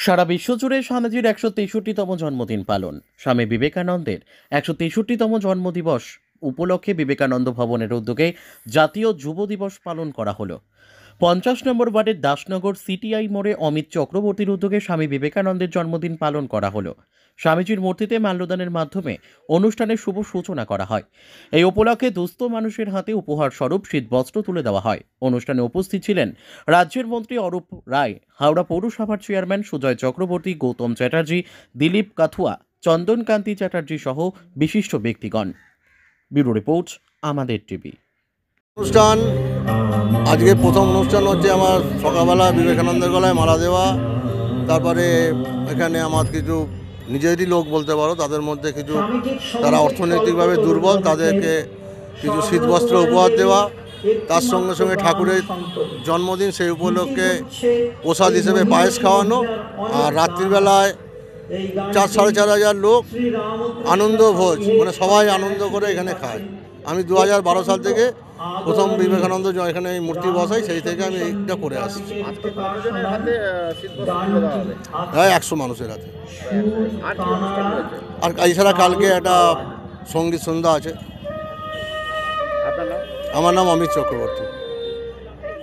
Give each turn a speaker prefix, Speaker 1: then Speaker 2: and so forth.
Speaker 1: সারা বিশ্বজুড়ে স্বামীজির ১৬৩তম জন্মদিন পালন। স্বামী বিবেকানন্দের ১৬৩তম জন্মদিবস উপলক্ষে বিবেকানন্দ ভবনের উদ্যোগে জাতীয় যুব দিবস পালন করা হলো। ৫০ নম্বর ওয়ার্ডের দাসনগর সিটিআই মোড়ে অমিত চক্রবর্তীর উদ্যোগে স্বামী বিবেকানন্দের জন্মদিন পালন করা হলো। স্বামীজির মূর্তিতে মাল্যদানের মাধ্যমে অনুষ্ঠানের শুভ সূচনা করা হয়। এই উপলক্ষে দুস্থ মানুষের হাতে উপহার স্বরূপ শীতবস্ত্র তুলে দেওয়া হয়। অনুষ্ঠানে উপস্থিত ছিলেন রাজ্যের মন্ত্রী অরূপ রায়, হাওড়া পৌরসভার চেয়ারম্যান সুজয় চক্রবর্তী, গৌতম চ্যাটার্জি, দিলীপ কাথুয়া, চন্দনকান্তি চ্যাটার্জি সহ বিশিষ্ট ব্যক্তিগণ। ব্যুরো রিপোর্ট, আমাদের টিভি।
Speaker 2: অনুষ্ঠান আজকে প্রথম অনুষ্ঠান হচ্ছে আমার সকালবেলা বিবেকানন্দের গলায় মালা দেওয়া। তারপরে এখানে আমার কিছু নিজেরই লোক বলতে পারো, তাদের মধ্যে কিছু তারা অর্থনৈতিকভাবে দুর্বল, তাদেরকে কিছু শীতবস্ত্র উপহার দেওয়া। তার সঙ্গে সঙ্গে ঠাকুরের জন্মদিন, সেই উপলক্ষে প্রসাদ হিসেবে পায়েস খাওয়ানো। আর রাত্রিবেলায় ৪-৪.৫ লোক আনন্দ ভোজ, মানে সবাই আনন্দ করে এখানে খায়। আমি ২০১২ সাল থেকে প্রথম বিবেকানন্দ এখানে মূর্তি বসাই, সেই থেকে আমি এইটা করে আসছি। প্রায় ১০০ মানুষের হাতে। আর এছাড়া কালকে একটা সঙ্গীত সন্ধ্যা আছে। আমার নাম অমিত চক্রবর্তী।